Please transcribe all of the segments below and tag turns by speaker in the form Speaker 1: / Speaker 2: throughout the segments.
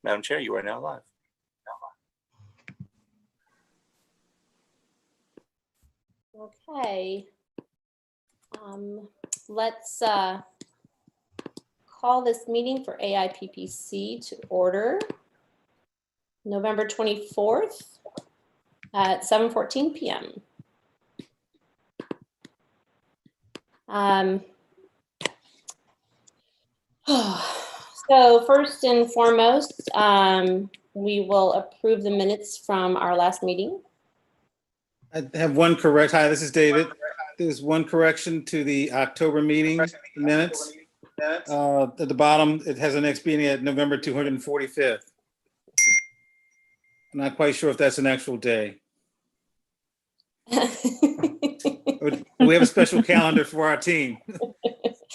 Speaker 1: Madam Chair, you are now live.
Speaker 2: Okay. Let's call this meeting for AIPPC to order. November 24th at 7:14 p.m. So first and foremost, we will approve the minutes from our last meeting.
Speaker 3: I have one correct. Hi, this is David. There's one correction to the October meeting minutes. At the bottom, it has an next meeting at November 245th. I'm not quite sure if that's an actual day. We have a special calendar for our team.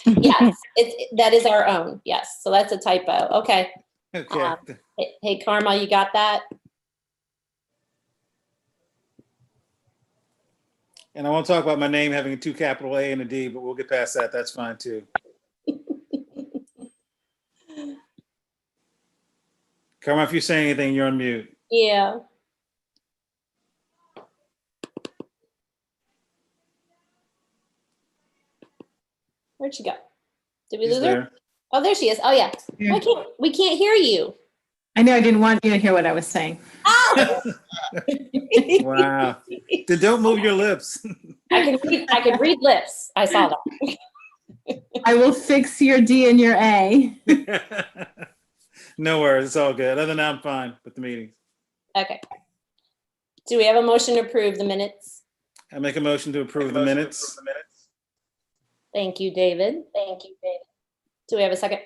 Speaker 2: Yes, that is our own. Yes, so that's a typo. Okay.
Speaker 3: Okay.
Speaker 2: Hey, Karma, you got that?
Speaker 3: And I won't talk about my name having a 2 capital A and a D, but we'll get past that. That's fine too. Karma, if you say anything, you're on mute.
Speaker 2: Yeah. Where'd she go? Did we
Speaker 3: She's
Speaker 2: lose her?
Speaker 3: there.
Speaker 2: Oh, there she is. Oh, yeah.
Speaker 4: Yeah.
Speaker 2: We can't hear you.
Speaker 4: I know I didn't want you to hear what I was saying.
Speaker 2: Oh!
Speaker 3: Wow. Then don't move your lips.
Speaker 2: I could read lips. I saw that.
Speaker 4: I will fix your D and your A.
Speaker 3: No worries. It's all good. Other than that, I'm fine with the meetings.
Speaker 2: Okay. Do we have a motion to approve the minutes?
Speaker 3: I make a motion to approve the minutes.
Speaker 2: Thank you, David. Thank you, David. Do we have a second?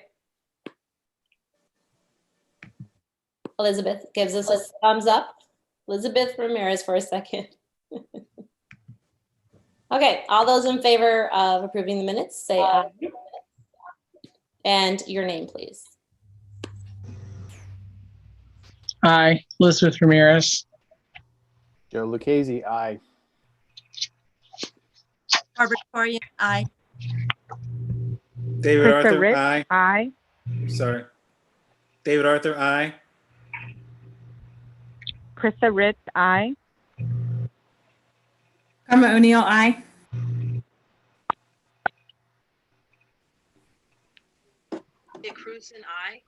Speaker 2: Elizabeth gives us a thumbs up. Elizabeth Ramirez for a second. Okay, all those in favor of approving the minutes, say aye. And your name, please.
Speaker 5: Aye, Elizabeth Ramirez.
Speaker 6: Joe Lucchese, aye.
Speaker 7: Barbara Torian, aye.
Speaker 3: David
Speaker 8: Krista
Speaker 3: Arthur,
Speaker 8: Rich,
Speaker 3: aye.
Speaker 8: aye.
Speaker 3: Sorry. David Arthur, aye.
Speaker 8: Krista Rich, aye.
Speaker 4: Karma O'Neill, aye.
Speaker 7: Nick Cruzen, aye.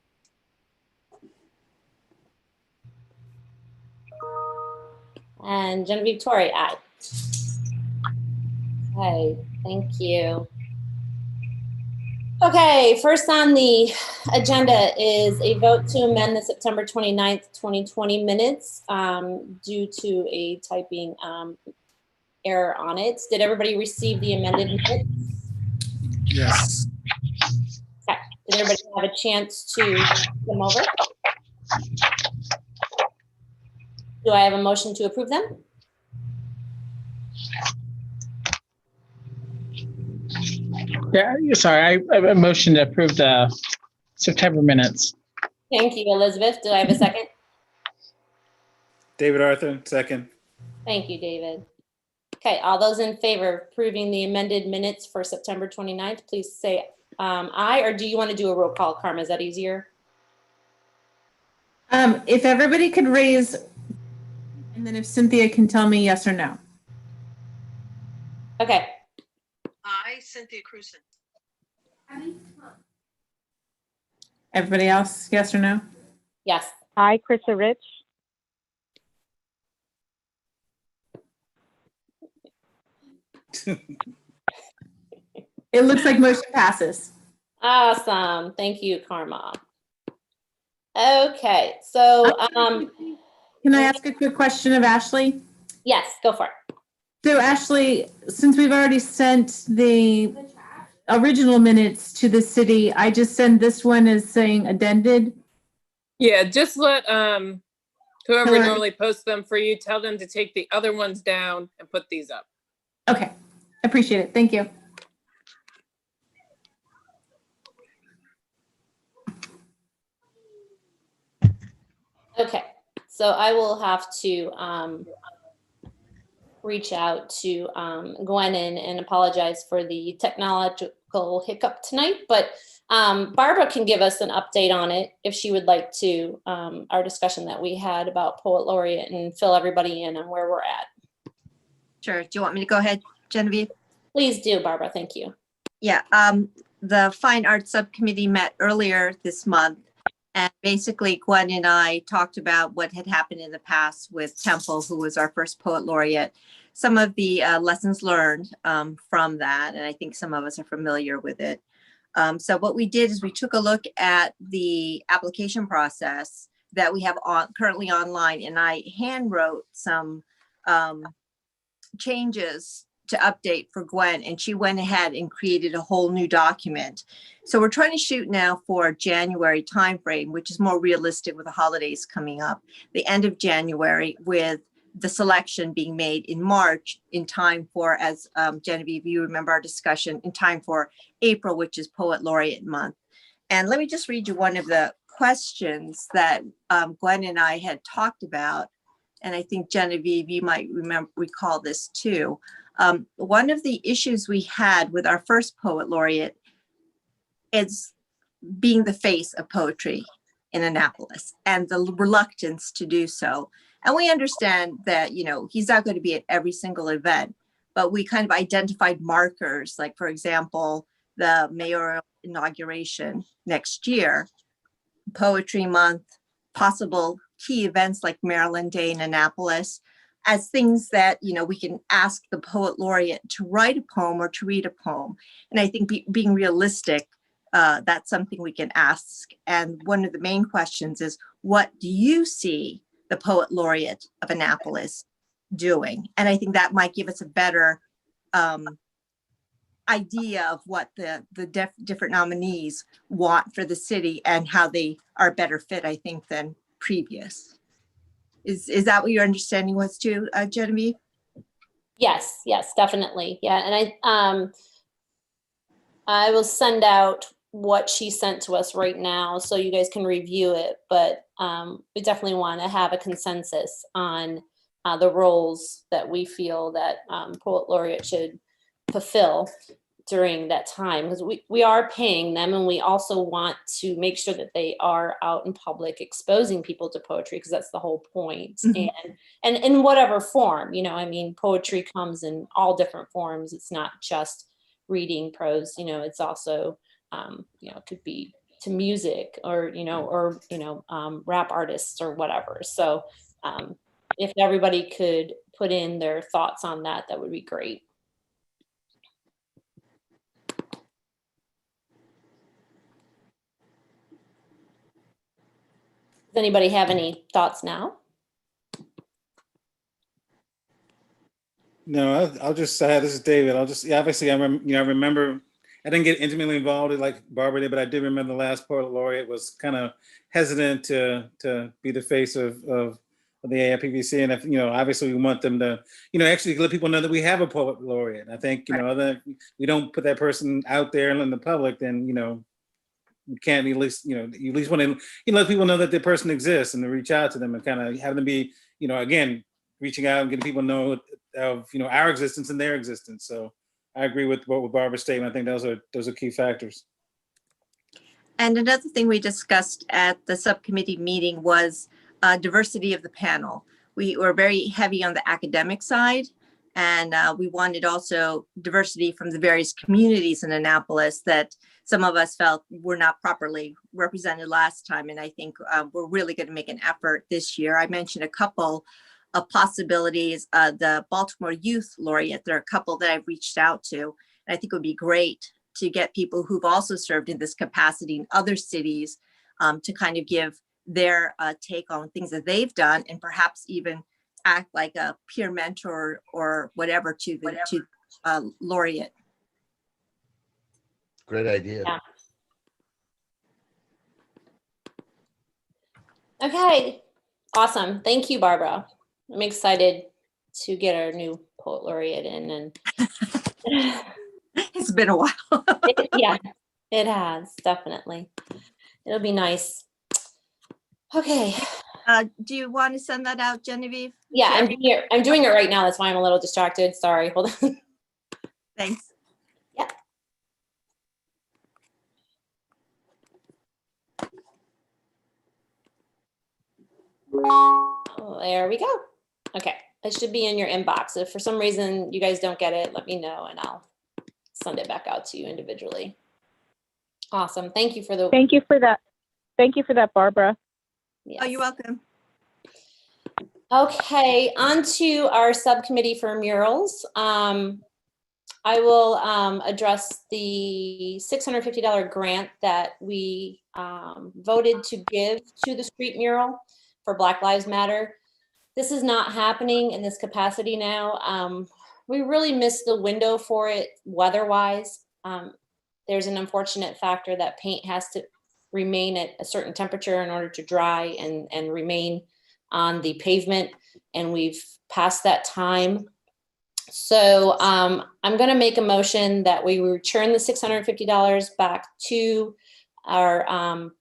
Speaker 2: And Genevieve Torrey, aye. Okay, thank you. Okay, first on the agenda is a vote to amend the September 29th, 2020 minutes due to a typing error on it. Did everybody receive the amended minutes?
Speaker 3: Yes.
Speaker 2: Okay. Did everybody have a chance to look them over? Do I have a motion to approve them?
Speaker 5: Yeah, sorry, I motion to approve the September minutes.
Speaker 2: Thank you, Elizabeth. Do I have a second?
Speaker 3: David Arthur, second.
Speaker 2: Thank you, David. Okay, all those in favor of approving the amended minutes for September 29th, please say aye, or do you want to do a roll call, Karma? Is that easier?
Speaker 4: If everybody could raise, and then if Cynthia can tell me yes or no.
Speaker 2: Okay,
Speaker 7: Aye, Cynthia Cruzen.
Speaker 4: Everybody else, yes or no?
Speaker 2: yes.
Speaker 8: Aye, Krista Rich.
Speaker 4: It looks like motion passes.
Speaker 2: Awesome. Thank you, Karma. Okay, so
Speaker 4: Can I ask a quick question of Ashley?
Speaker 2: yes, go for it.
Speaker 4: So Ashley, since we've already sent the original minutes to the city, I just send this one as saying addended.
Speaker 9: Yeah, just let whoever
Speaker 4: Hello.
Speaker 9: normally posts them for you, tell them to take the other ones down and put these up.
Speaker 4: Okay, appreciate it. Thank you.
Speaker 2: Okay, so I will have to reach out to Gwen and apologize for the technological hiccup tonight, but Barbara can give us an update on it if she would like to, our discussion that we had about Poet Laureate and fill everybody in on where we're at.
Speaker 1: Sure. Do you want me to go ahead, Genevieve?
Speaker 2: Please do, Barbara. Thank you.
Speaker 1: Yeah, the Fine Arts Subcommittee met earlier this month. And basically Gwen and I talked about what had happened in the past with Temple, who was our first Poet Laureate. Some of the lessons learned from that, and I think some of us are familiar with it. So what we did is we took a look at the application process that we have currently online, and I hand wrote some changes to update for Gwen, and she went ahead and created a whole new document. So we're trying to shoot now for January timeframe, which is more realistic with the holidays coming up, the end of January, with the selection being made in March in time for, as Genevieve, you remember our discussion, in time for April, which is Poet Laureate Month. And let me just read you one of the questions that Gwen and I had talked about. And I think Genevieve, you might recall this too. One of the issues we had with our first Poet Laureate is being the face of poetry in Annapolis and the reluctance to do so. And we understand that, you know, he's not going to be at every single event, but we kind of identified markers, like, for example, the mayoral inauguration next year, Poetry Month, possible key events like Maryland Day in Annapolis, as things that, you know, we can ask the Poet Laureate to write a poem or to read a poem. And I think being realistic, that's something we can ask. And one of the main questions is, what do you see the Poet Laureate of Annapolis doing? And I think that might give us a better idea of what the different nominees want for the city and how they are a better fit, I think, than previous. Is that what your understanding was too, Genevieve?
Speaker 2: Yes, definitely. Yeah, and I will send out what she sent to us right now so you guys can review it. But we definitely want to have a consensus on the roles that we feel that Poet Laureate should fulfill during that time, because we are paying them, and we also want to make sure that they are out in public exposing people to poetry, because that's the whole point.
Speaker 1: Mm-hmm.
Speaker 2: And in whatever form, you know, I mean, poetry comes in all different forms. It's not just reading prose, you know, it's also you know, it could be to music or rap artists or whatever. So if everybody could put in their thoughts on that, that would be great. Does anybody have any thoughts now?
Speaker 3: No, I'll just say, this is David. Obviously, I remember, I didn't get intimately involved like Barbara did, but I did remember the last Poet Laureate was kind of hesitant to be the face of the AIPVC. And if, you know, obviously we want them to, you know, actually let people know that we have a Poet Laureate. I think, you know, other than we don't put that person out there in the public, then, you know, you can't at least, you know, you at least want to, you know, let people know that the person exists and to reach out to them and kind of have them be, you know, again, reaching out and getting people to know of, you know, our existence and their existence. So I agree with Barbara's statement. I think those are key factors.
Speaker 1: And another thing we discussed at the subcommittee meeting was diversity of the panel. We were very heavy on the academic side, and we wanted also diversity from the various communities in Annapolis that some of us felt were not properly represented last time. And I think we're really going to make an effort this year. I mentioned a couple of possibilities, the Baltimore Youth Laureate. There are a couple that I've reached out to, and I think it would be great to get people who've also served in this capacity in other cities to kind of give their take on things that they've done, and perhaps even act like a peer mentor or whatever to the laureate.
Speaker 10: Great idea.
Speaker 2: Yeah. Okay, awesome. Thank you, Barbara. I'm excited to get our new Poet Laureate in, and
Speaker 1: It's been a while.
Speaker 2: yeah, it has, definitely. It'll be nice. Okay.
Speaker 1: Do you want to send that out, Genevieve?
Speaker 2: Yeah, I'm doing it right now. That's why I'm a little distracted. Sorry, hold on.
Speaker 1: Thanks.
Speaker 2: Oh, there we go. Okay, it should be in your inbox. If for some reason you guys don't get it, let me know and I'll send it back out to you individually. Awesome. Thank you for the.
Speaker 8: Thank you for that. Thank you for that, Barbara.
Speaker 1: Oh, you're
Speaker 2: Yes.
Speaker 1: welcome.
Speaker 2: Okay, on to our subcommittee for murals. I will address the $650 grant that we voted to give to the street mural for Black Lives Matter. This is not happening in this capacity now. We really missed the window for it weather-wise. There's an unfortunate factor that paint has to remain at a certain temperature in order to dry and remain on the pavement, and we've passed that time. So I'm going to make a motion that we return the $650 back to our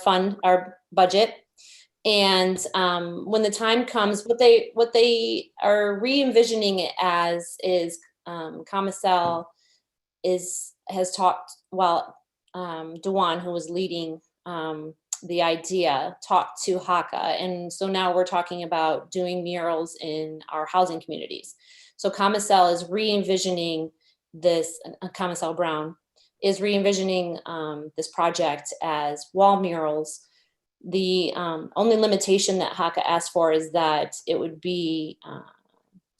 Speaker 2: fund, our budget. And when the time comes, what they are re-envisioning it as is Commacell has talked, well, Dewan, who was leading the idea, talked to Haka. And so now we're talking about doing murals in our housing communities. So Commacell is re-envisioning this, Commacell Brown is re-envisioning this project as wall murals. The only limitation that Haka asked for is that it would be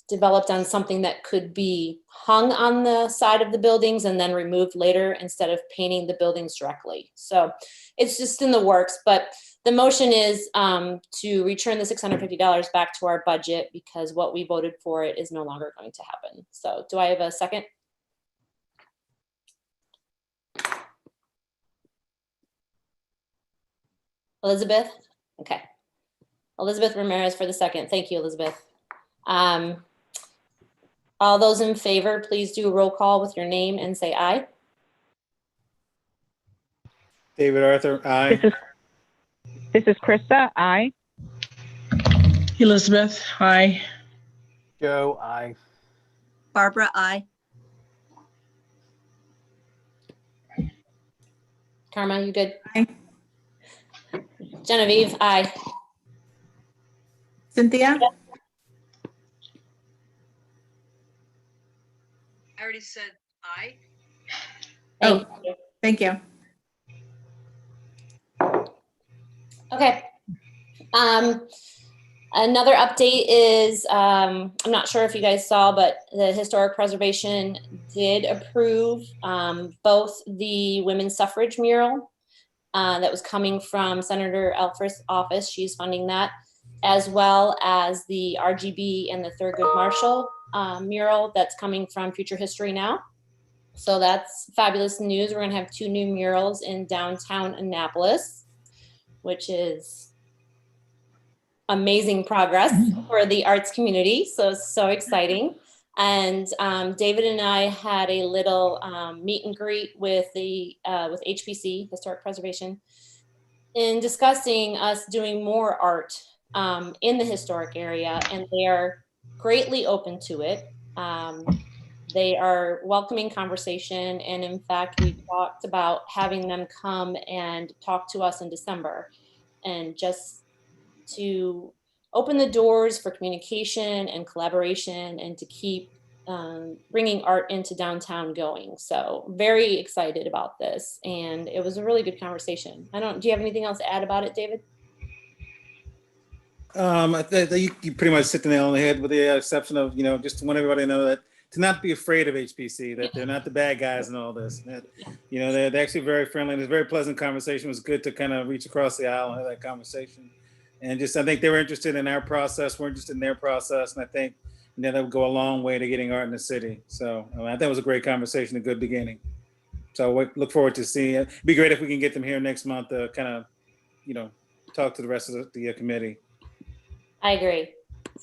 Speaker 2: developed on something that could be hung on the side of the buildings and then removed later instead of painting the buildings directly. So it's just in the works, but the motion is to return the $650 back to our budget because what we voted for it is no longer going to happen. So do I have a second? Elizabeth? Okay. Elizabeth Ramirez for the second. Thank you, Elizabeth. All those in favor, please do a roll call with your name and say aye.
Speaker 3: David Arthur, aye.
Speaker 8: This is Krista. Aye.
Speaker 5: Elizabeth, aye.
Speaker 6: Joe, I.
Speaker 1: Barbara, I.
Speaker 2: Karma, you good?
Speaker 4: Aye.
Speaker 2: Genevieve, aye.
Speaker 4: Cynthia?
Speaker 7: I already said aye.
Speaker 2: Thank you.
Speaker 4: Thank you.
Speaker 2: Okay. Another update is, I'm not sure if you guys saw, but the Historic Preservation did approve both the women's suffrage mural that was coming from Senator Elfreth's office. She's funding that, as well as the RGB and the Thurgood Marshall mural that's coming from Future History Now. So that's fabulous news. We're gonna have 2 new murals in downtown Annapolis, which is amazing progress for the arts community. So it's so exciting. And David and I had a little meet and greet with the with HPC, Historic Preservation, in discussing us doing more art in the historic area, and they are greatly open to it. They are welcoming conversation, and in fact, we talked about having them come and talk to us in December, and just to open the doors for communication and collaboration, and to keep bringing art into downtown going. So very excited about this, and it was a really good conversation. Do you have anything else to add about it, David?
Speaker 3: I think you pretty much hit the nail on the head with the exception of, just to want everybody to know that to not be afraid of HPC, that they're not the bad guys in all this. That, they're actually very friendly, and it's a very pleasant conversation. It was good to kind of reach across the aisle and have that conversation. And I think they were interested in our process. We're interested in their process. And I think that would go a long way to getting art in the city. So I think it was a great conversation, a good beginning. So we look forward to seeing it. It'd be great if we can get them here next month to kind of, talk to the rest of the committee.
Speaker 2: I agree.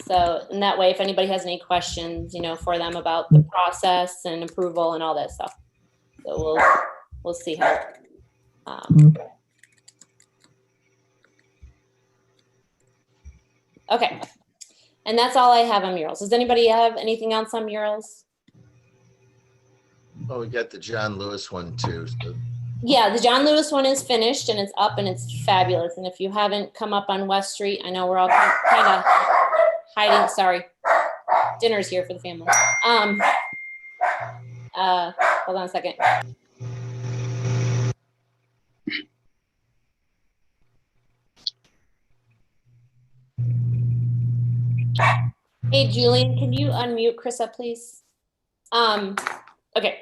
Speaker 2: So in that way, if anybody has any questions, for them about the process and approval and all that stuff, so we'll see how. Okay. And that's all I have on murals. Does anybody have anything else on murals?
Speaker 10: Oh, we got the John Lewis one too. So
Speaker 2: Yeah, the John Lewis one is finished and it's up and it's fabulous. And if you haven't come up on West Street, I know we're all kind of hiding. Sorry, dinner's here for the family. Hold on a second. Hey, Julian, can you unmute Krista, please? Okay.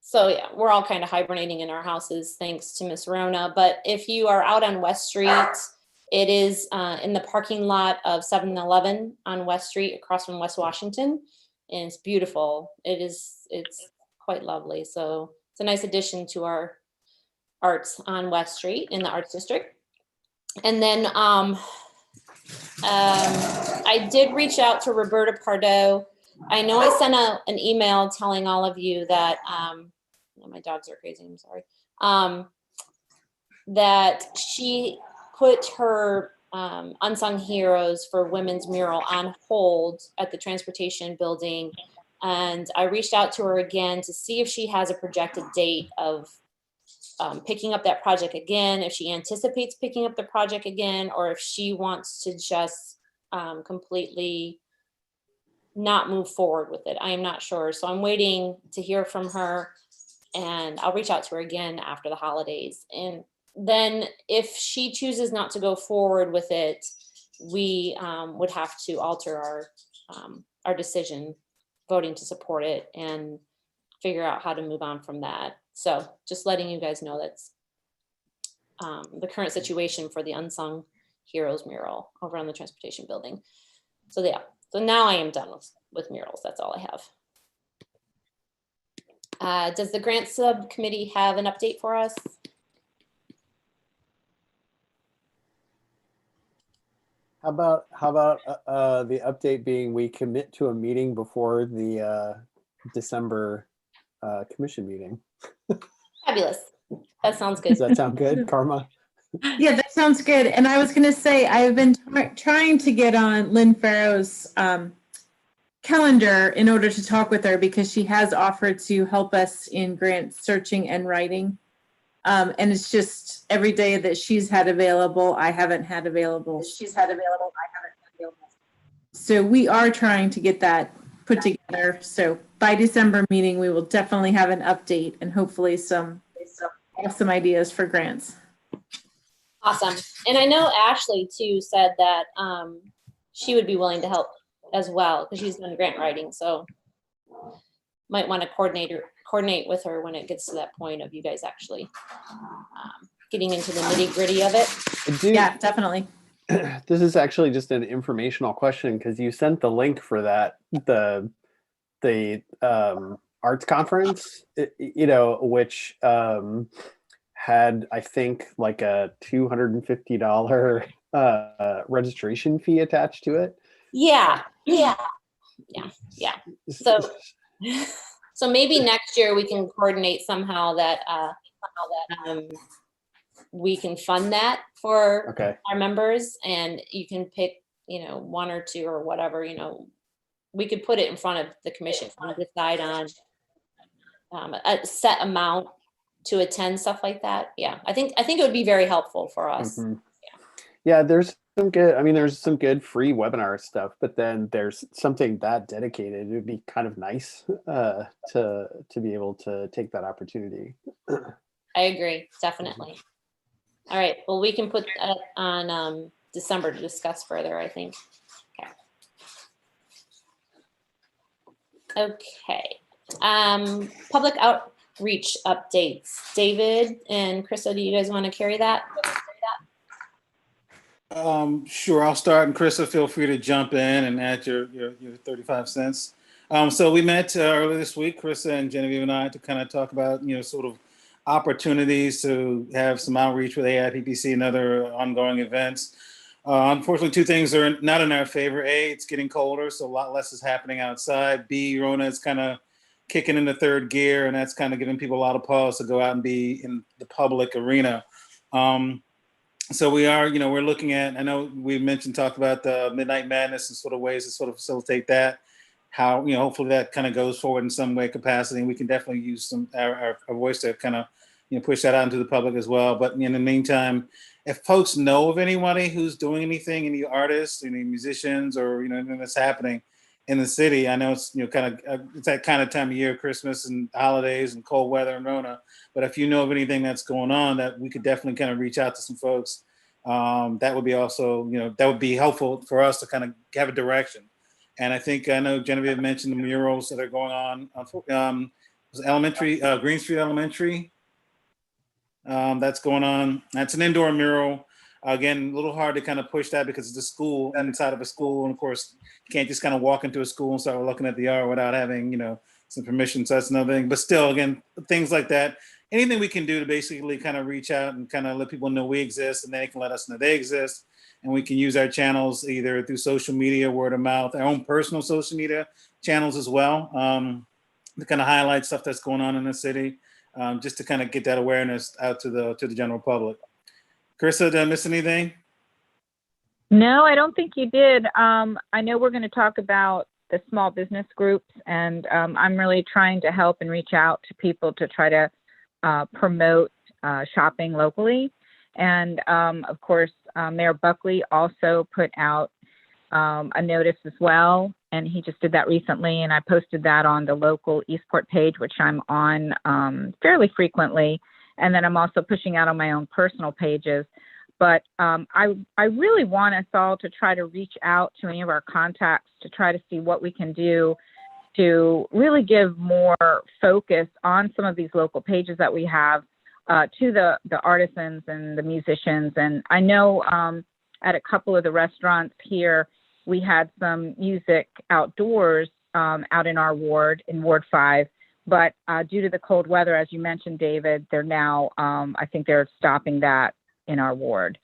Speaker 2: So yeah, we're all kind of hibernating in our houses thanks to Miss Rona. But if you are out on West Street, it is in the parking lot of 7-Eleven on West Street across from West Washington. And it's beautiful. It's quite lovely. So it's a nice addition to our arts on West Street in the Arts District. And then I did reach out to Roberta Pardo. I know I sent an email telling all of you that, my dogs are crazy, I'm sorry, that she put her Unsung Heroes for Women's mural on hold at the Transportation Building. And I reached out to her again to see if she has a projected date of picking up that project again, if she anticipates picking up the project again, or if she wants to just completely not move forward with it. I am not sure. So I'm waiting to hear from her, and I'll reach out to her again after the holidays. And then if she chooses not to go forward with it, we would have to alter our decision, voting to support it and figure out how to move on from that. So just letting you guys know that's the current situation for the Unsung Heroes mural over on the Transportation Building. So yeah, so now I am done with murals. That's all I have. Does the grant subcommittee have an update for us?
Speaker 6: How about the update being we commit to a meeting before the December commission meeting?
Speaker 2: Fabulous. That sounds good.
Speaker 6: Does that sound good, Karma?
Speaker 4: Yeah, that sounds good. And I was going to say, I've been trying to get on Lynn Farrow's calendar in order to talk with her, because she has offered to help us in grant searching and writing. And it's just every day that she's had available, I haven't had available. So we are trying to get that put together. So by December meeting, we will definitely have an update and hopefully some ideas for grants.
Speaker 2: Awesome. And I know Ashley too said that she would be willing to help as well because she's done grant writing. So might want to coordinate with her when it gets to that point of you guys actually getting into the nitty gritty of it.
Speaker 4: Yeah, definitely.
Speaker 6: This is actually just an informational question because you sent the link for that, the arts conference, which had, I think, like a $250 registration fee attached to it.
Speaker 2: Yeah. So maybe next year we can coordinate somehow that we can fund that for our members, and you can pick, one or two or whatever, we could put it in front of the commission and decide on a set amount to attend, stuff like that. Yeah, I think it would be very helpful for us.
Speaker 6: Mm-hmm. Yeah, there's some good free webinar stuff, but then there's something that dedicated. It would be kind of nice to be able to take that opportunity.
Speaker 2: I agree, definitely. All right, well, we can put that on December to discuss further, I think. Okay. Public outreach updates. David and Krista, do you guys want to carry that?
Speaker 3: Sure, I'll start, and Krista, feel free to jump in and add your 35 cents. So we met earlier this week, Krista and Genevieve and I, to kind of talk about, sort of opportunities to have some outreach with AIPPC and other ongoing events. Unfortunately, two things are not in our favor. A, it's getting colder, so a lot less is happening outside. B, Rona is kind of kicking into third gear, and that's kind of giving people a lot of pause to go out and be in the public arena. So we are, we're looking at, I know we talked about the Midnight Madness and sort of ways to sort of facilitate that. How, hopefully that kind of goes forward in some way capacity, and we can definitely use our voice to kind of, push that out into the public as well. But in the meantime, if folks know of anybody who's doing anything, any artists, any musicians, or, anything that's happening in the city, I know it's, kind of, it's that kind of time of year, Christmas and holidays and cold weather and Rona. But if you know of anything that's going on, that we could definitely kind of reach out to some folks. That would be also, that would be helpful for us to kind of have a direction. And I know Genevieve mentioned the murals that are going on. Was elementary, Green Street Elementary. That's going on. That's an indoor mural. Again, a little hard to kind of push that because it's a school inside of a school. And of course, you can't just kind of walk into a school and start looking at the art without having, some permission. So that's another thing. But still, again, things like that. Anything we can do to basically kind of reach out and kind of let people know we exist, and they can let us know they exist. And we can use our channels either through social media, word of mouth, our own personal social media channels as well, to kind of highlight stuff that's going on in the city, just to kind of get that awareness out to the general public. Carissa, did I miss anything?
Speaker 8: No, I don't think you did. I know we're going to talk about the small business groups, and I'm really trying to help and reach out to people to try to promote shopping locally. And of course, Mayor Buckley also put out a notice as well, and he just did that recently, and I posted that on the local Eastport page, which I'm on fairly frequently, and then I'm also pushing out on my own personal pages. But I really want us all to try to reach out to any of our contacts to try to see what we can do to really give more focus on some of these local pages that we have to the artisans and the musicians. And I know at a couple of the restaurants here, we had some music outdoors out in our ward, in Ward 5. But due to the cold weather, as you mentioned, David, they're now, I think they're stopping that in our ward.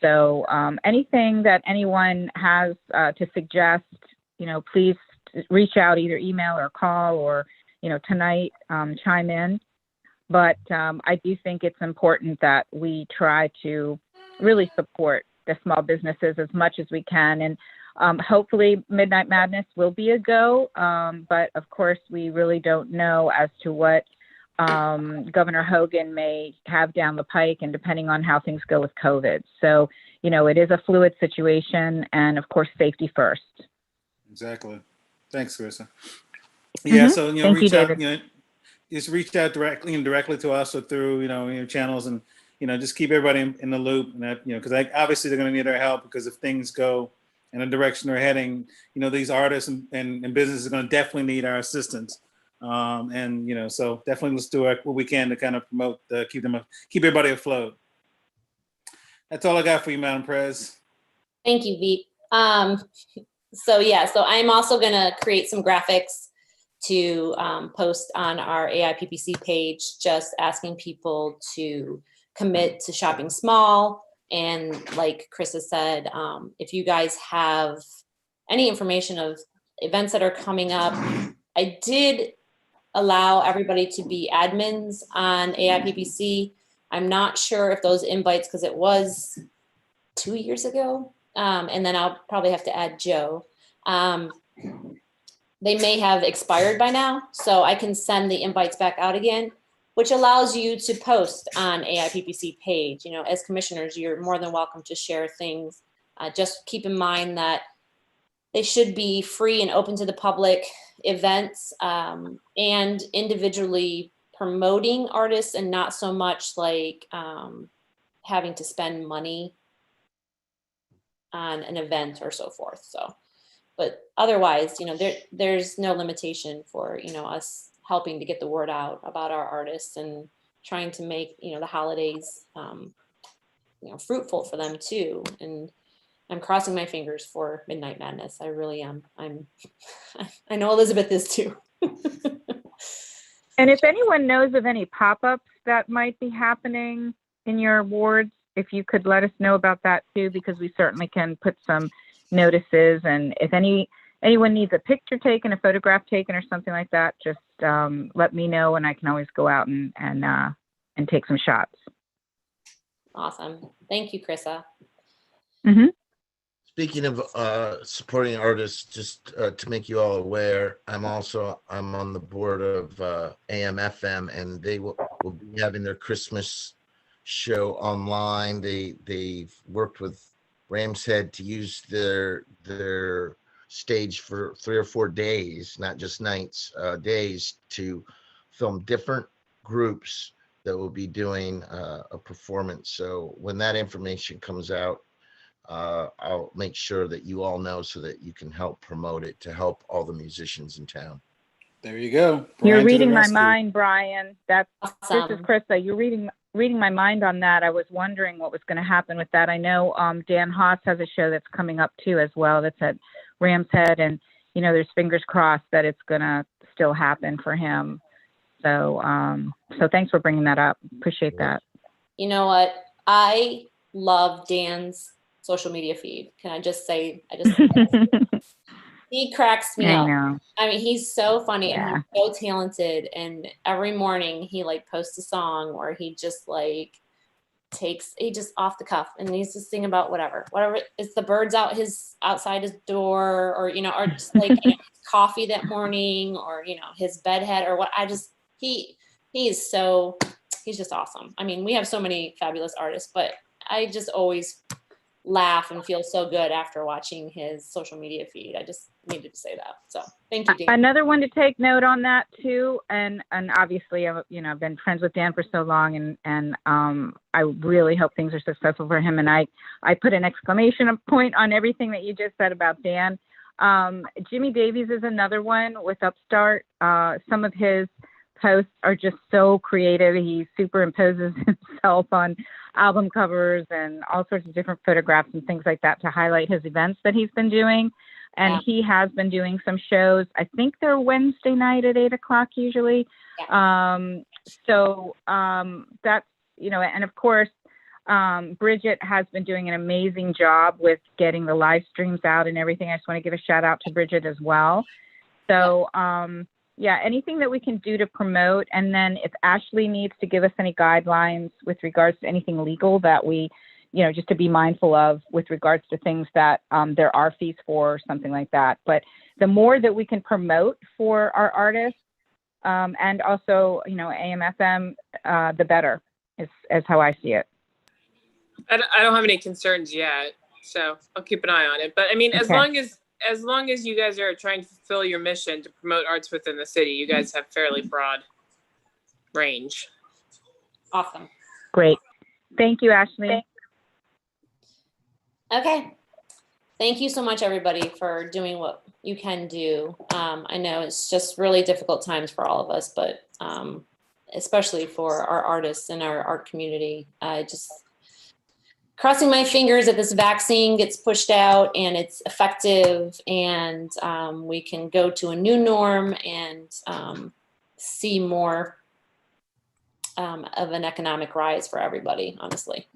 Speaker 8: So anything that anyone has to suggest, please reach out, either email or call, or, tonight, chime in. But I do think it's important that we try to really support the small businesses as much as we can. And hopefully Midnight Madness will be a go. But of course, we really don't know as to what Governor Hogan may have down the pike, and depending on how things go with COVID. So, it is a fluid situation, and of course, safety first.
Speaker 3: Exactly. Thanks, Carissa. Yeah. So,
Speaker 8: Thank
Speaker 3: reach
Speaker 8: you,
Speaker 3: out,
Speaker 8: David.
Speaker 3: just reach out directly to us or through, your channels, and, just keep everybody in the loop, and that, because obviously they're going to need our help, because if things go in a direction they're heading, these artists and businesses are going to definitely need our assistance. And, so definitely let's do what we can to kind of promote, keep everybody afloat. That's all I got for you, Madam Prez.
Speaker 2: Thank you, Veep. So I'm also going to create some graphics to post on our AIPPC page, just asking people to commit to shopping small. And like Chris has said, if you guys have any information of events that are coming up, I did allow everybody to be admins on AIPPC. I'm not sure if those invites, because it was 2 years ago, and then I'll probably have to add Joe. They may have expired by now, so I can send the invites back out again, which allows you to post on AIPPC page. As commissioners, you're more than welcome to share things. Just keep in mind that they should be free and open to the public events, and individually promoting artists, and not so much like having to spend money on an event or so forth. So, but otherwise, there's no limitation for, us helping to get the word out about our artists and trying to make, the holidays, fruitful for them too. And I'm crossing my fingers for Midnight Madness. I really am. I know Elizabeth is too.
Speaker 8: And if anyone knows of any pop-ups that might be happening in your wards, if you could let us know about that too, because we certainly can put some notices. And if anyone needs a picture taken, a photograph taken, or something like that, just let me know, and I can always go out and take some shots.
Speaker 2: Awesome. Thank you, Krissa.
Speaker 10: Speaking of supporting artists, just to make you all aware, I'm on the board of AM/FM, and they will be having their Christmas show online. They've worked with Ram's Head to use their stage for 3 or 4 days, not just nights, days, to film different groups that will be doing a performance. So when that information comes out, I'll make sure that you all know so that you can help promote it to help all the musicians in town.
Speaker 3: There you go.
Speaker 8: You're
Speaker 3: Brian to the
Speaker 8: reading my
Speaker 3: rescue.
Speaker 8: mind, Brian. This is
Speaker 2: Awesome.
Speaker 8: Krista. You're reading my mind on that. I was wondering what was going to happen with that. I know Dan Haas has a show that's coming up too as well. That's at Ram's Head, and there's fingers crossed that it's going to still happen for him. So thanks for bringing that up. Appreciate that.
Speaker 2: You know what? I love Dan's social media feed. Can I just say, he cracks me
Speaker 8: I
Speaker 2: up.
Speaker 8: know.
Speaker 2: I mean, he's so funny
Speaker 8: Yeah.
Speaker 2: and he's so talented. And every morning he posts a song or he just off the cuff and he's just singing about whatever it's the birds outside his door or or just coffee that morning or his bedhead or what. He's just awesome. I mean, we have so many fabulous artists, but I just always laugh and feel so good after watching his social media feed. I just needed to say that. So thank you, Dan.
Speaker 8: Another one to take note on that too, and obviously, I've been friends with Dan for so long, and I really hope things are successful for him. And I put an exclamation point on everything that you just said about Dan. Jimmy Davies is another one with Upstart. Some of his posts are just so creative. He superimposes himself on album covers and all sorts of different photographs and things like that to highlight his events that he's been doing. And he has been doing some shows. I think they're Wednesday night at 8:00 usually.
Speaker 2: Yeah.
Speaker 8: That's, and of course, Bridget has been doing an amazing job with getting the live streams out and everything. I just want to give a shout out to Bridget as well. So, anything that we can do to promote. And then if Ashley needs to give us any guidelines with regards to anything legal that we, just to be mindful of with regards to things that there are fees for or something like that. But the more that we can promote for our artists and also, AM/FM, the better is how I see it.
Speaker 9: I don't have any concerns yet, so I'll keep an eye on it. But I mean, as long as you guys are trying to fulfill your mission to promote arts within the city, you guys have fairly broad range.
Speaker 2: Awesome.
Speaker 8: Great. Thank you, Ashley.
Speaker 2: Okay. Thank you so much, everybody, for doing what you can do. I know it's just really difficult times for all of us, but especially for our artists and our art community. Just crossing my fingers that this vaccine gets pushed out and it's effective and we can go to a new norm and see more of an economic rise for everybody, honestly.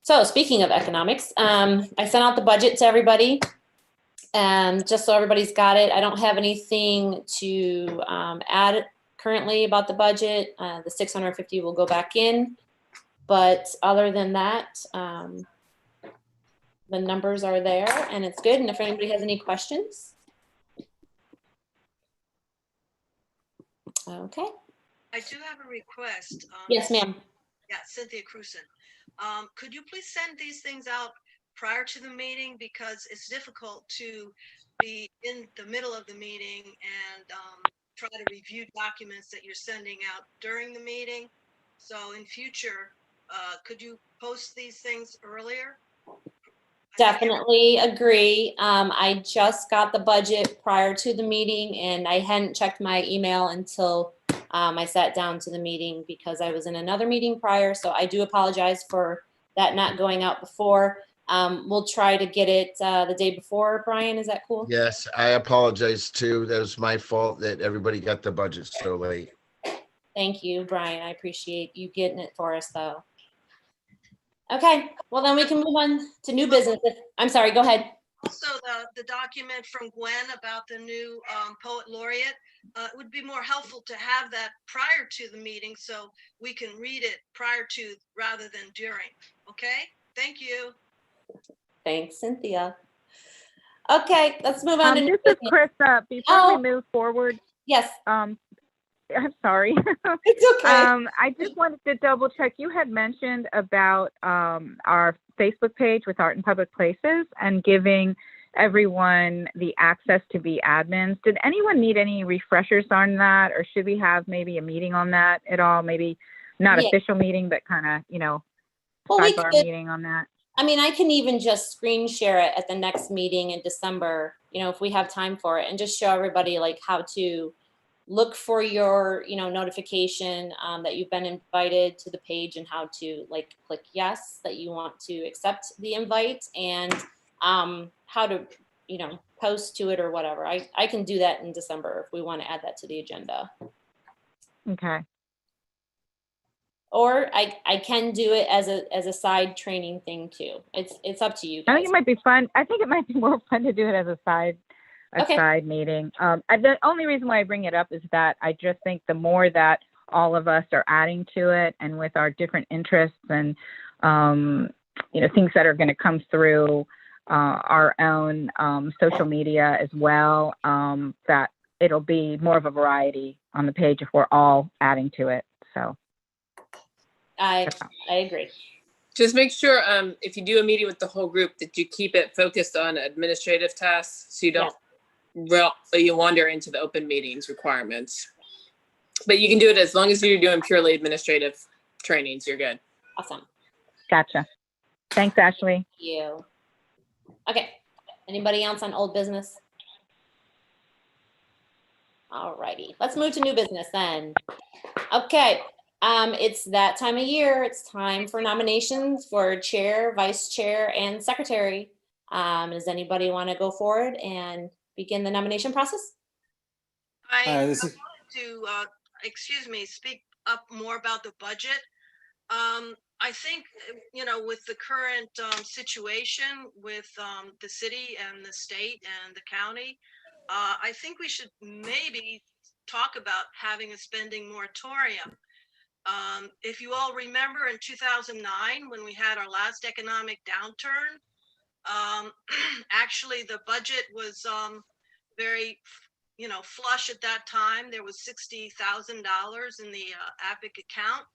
Speaker 2: So speaking of economics, I sent out the budget to everybody just so everybody's got it. I don't have anything to add currently about the budget. The 650 will go back in. But other than that, the numbers are there and it's good. And if anybody has any questions. Okay.
Speaker 7: I do have a request.
Speaker 2: Yes, ma'am.
Speaker 7: Yeah, Cynthia Cruson. Could you please send these things out prior to the meeting? Because it's difficult to be in the middle of the meeting and try to review documents that you're sending out during the meeting. So in future, could you post these things earlier?
Speaker 2: Definitely agree. I just got the budget prior to the meeting and I hadn't checked my email until I sat down to the meeting because I was in another meeting prior. So I do apologize for that not going out before. We'll try to get it the day before. Brian, is that cool?
Speaker 10: Yes, I apologize too. That was my fault that everybody got the budget so late.
Speaker 2: Thank you, Brian. I appreciate you getting it for us though. Okay, well then we can move on to new business. I'm sorry, go ahead.
Speaker 7: Also, the document from Gwen about the new poet laureate, it would be more helpful to have that prior to the meeting so we can read it prior to rather than during. Okay, thank you.
Speaker 2: Thanks, Cynthia. Okay, let's move on to new
Speaker 8: This is
Speaker 2: business.
Speaker 8: Krista. Before
Speaker 2: Oh.
Speaker 8: we move forward,
Speaker 2: Yes,
Speaker 8: I'm sorry.
Speaker 2: it's okay.
Speaker 8: I just wanted to double check. You had mentioned about our Facebook page with Art in Public Places and giving everyone the access to be admins. Did anyone need any refreshers on that, or should we have maybe a meeting on that at all? Maybe not
Speaker 2: Yeah.
Speaker 8: official meeting, but kind of,
Speaker 2: Well, we
Speaker 8: sidebar
Speaker 2: could,
Speaker 8: meeting on that.
Speaker 2: I mean, I can even just screen share it at the next meeting in December, if we have time for it, and just show everybody like how to look for your, notification that you've been invited to the page and how to like click yes, that you want to accept the invite, and how to, post to it or whatever. I can do that in December if we want to add that to the agenda.
Speaker 8: Okay.
Speaker 2: Or I can do it as a side training thing too. It's up to you
Speaker 8: I
Speaker 2: guys.
Speaker 8: think it might be fun. I think it might be more fun to do it as a side meeting. The only reason why I bring it up is that I just think the more that all of us are adding to it, and with our different interests and things that are going to come through our own social media as well, that it'll be more of a variety on the page if we're all adding to it. So
Speaker 2: I agree.
Speaker 9: Just make sure, if you do a meeting with the whole group, that you keep it focused on administrative tasks, so you don't you wander into the open meetings requirements. But you can do it as long as you're doing purely administrative trainings, you're good.
Speaker 2: Awesome.
Speaker 8: Gotcha. Thanks, Ashley.
Speaker 2: Thank you. Okay. Anybody else on old business? All righty. Let's move to new business then. Okay. It's that time of year. It's time for nominations for chair, vice chair, and secretary. Does anybody want to go forward and begin the nomination process?
Speaker 7: I
Speaker 3: This is
Speaker 7: wanted to, speak up more about the budget. I think, with the current situation with the city and the state and the county, I think we should maybe talk about having a spending moratorium. If you all remember in 2009, when we had our last economic downturn, actually the budget was very, flush at that time. There was $60,000 in the APIC account,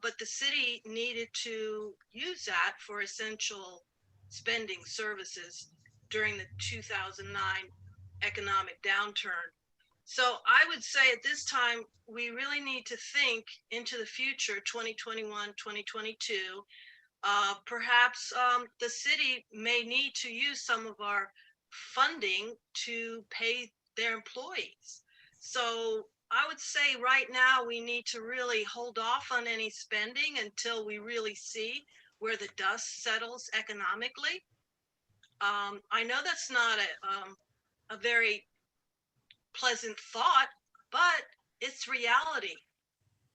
Speaker 7: but the city needed to use that for essential spending services during the 2009 economic downturn. So I would say at this time, we really need to think into the future, 2021, 2022. Perhaps the city may need to use some of our funding to pay their employees. So I would say right now we need to really hold off on any spending until we really see where the dust settles economically. I know that's not a very pleasant thought, but it's reality.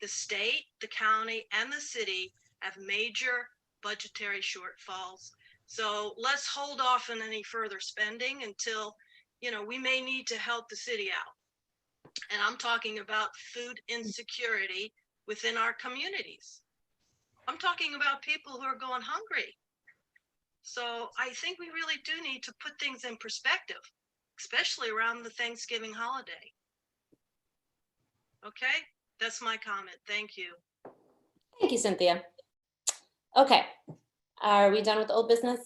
Speaker 7: The state, the county, and the city have major budgetary shortfalls. So let's hold off on any further spending until, we may need to help the city out. And I'm talking about food insecurity within our communities. I'm talking about people who are going hungry. So I think we really do need to put things in perspective, especially around the Thanksgiving holiday. Okay, that's my comment. Thank you.
Speaker 2: Thank you, Cynthia. Okay, are we done with old business?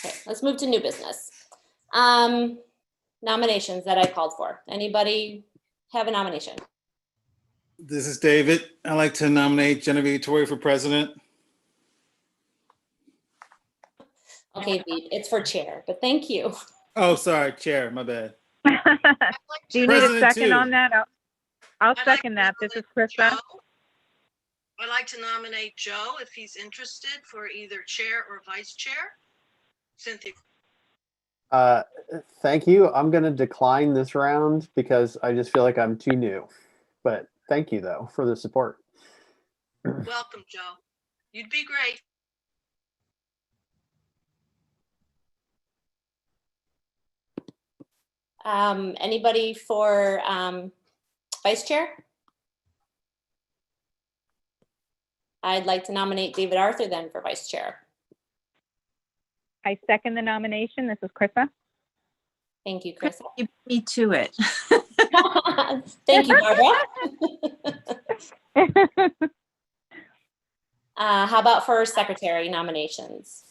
Speaker 2: Okay, let's move to new business. Nominations that I called for. Anybody have a nomination?
Speaker 3: This is David. I'd like to nominate Genevieve Torrey for president.
Speaker 2: Okay, Veed, it's for chair, but thank you.
Speaker 3: Oh, sorry, chair, my bad.
Speaker 8: Do you need a
Speaker 3: President
Speaker 8: second
Speaker 3: too.
Speaker 8: on that? I'll
Speaker 7: I'd like
Speaker 8: second
Speaker 7: to
Speaker 8: that. This is
Speaker 7: nominate
Speaker 8: Krista.
Speaker 7: Joe. I'd like to nominate Joe if he's interested for either chair or vice chair. Cynthia.
Speaker 6: Thank you. I'm going to decline this round because I just feel like I'm too new. But thank you, though, for the support.
Speaker 7: Welcome, Joe. You'd be great.
Speaker 2: Anybody for vice chair? I'd like to nominate David Arthur then for vice chair.
Speaker 8: I second the nomination. This is Krista.
Speaker 2: Thank you, Chris.
Speaker 1: You beat me to it.
Speaker 2: Thank you, Barbara. How about for secretary nominations?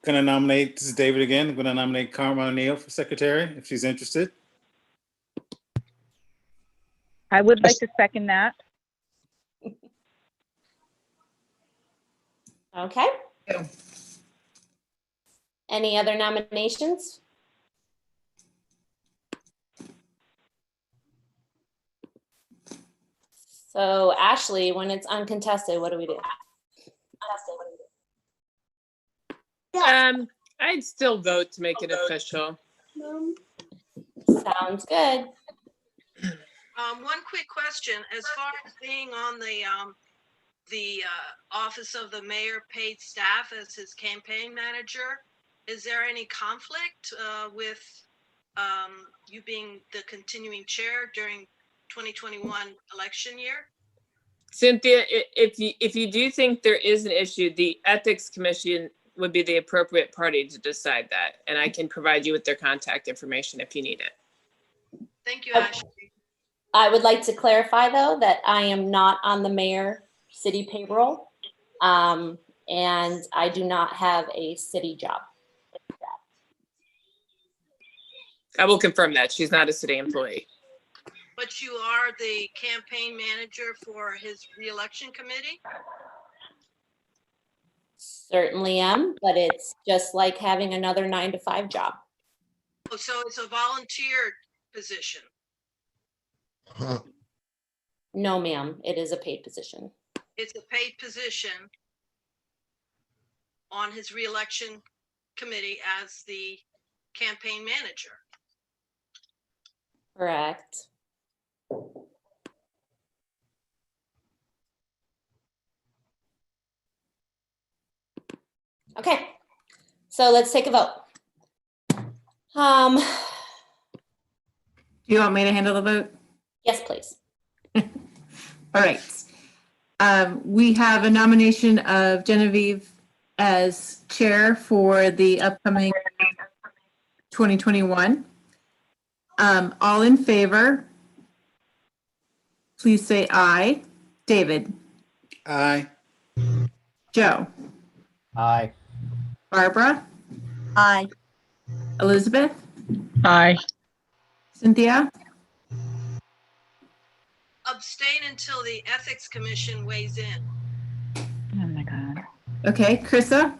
Speaker 3: Gonna nominate, this is David again, I'm gonna nominate Karma O'Neill for secretary, if she's interested.
Speaker 8: I would like to second that.
Speaker 2: Okay. Any other nominations? So Ashley, when it's uncontested, what do we do?
Speaker 9: I'd still vote to make it official.
Speaker 2: Sounds good.
Speaker 7: One quick question, as far as being on the office of the mayor paid staff as his campaign manager, is there any conflict with you being the continuing chair during 2021 election year?
Speaker 9: Cynthia, if you do think there is an issue, the ethics commission would be the appropriate party to decide that. And I can provide you with their contact information if you need it.
Speaker 7: Thank you, Ashley.
Speaker 2: I would like to clarify though, that I am not on the mayor city payroll. And I do not have a city job.
Speaker 9: I will confirm that. She's not a city employee.
Speaker 7: But you are the campaign manager for his reelection committee?
Speaker 2: Certainly am, but it's just like having another 9-to-5 job.
Speaker 7: Oh, so it's a volunteer position.
Speaker 10: Huh.
Speaker 2: No, ma'am, it is a paid position.
Speaker 7: It's a paid position on his reelection committee as the campaign manager.
Speaker 2: Correct. Okay, so let's take a vote.
Speaker 4: Do you want me to handle the vote?
Speaker 2: Yes, please.
Speaker 4: All right. We have a nomination of Genevieve as chair for the upcoming 2021. All in favor, please say aye. David,
Speaker 3: Aye.
Speaker 4: Joe,
Speaker 6: Aye.
Speaker 4: Barbara,
Speaker 1: Aye.
Speaker 4: Elizabeth,
Speaker 5: Aye.
Speaker 4: Cynthia,
Speaker 7: Abstain until the ethics commission weighs in.
Speaker 8: Oh my God.
Speaker 4: okay, Krista,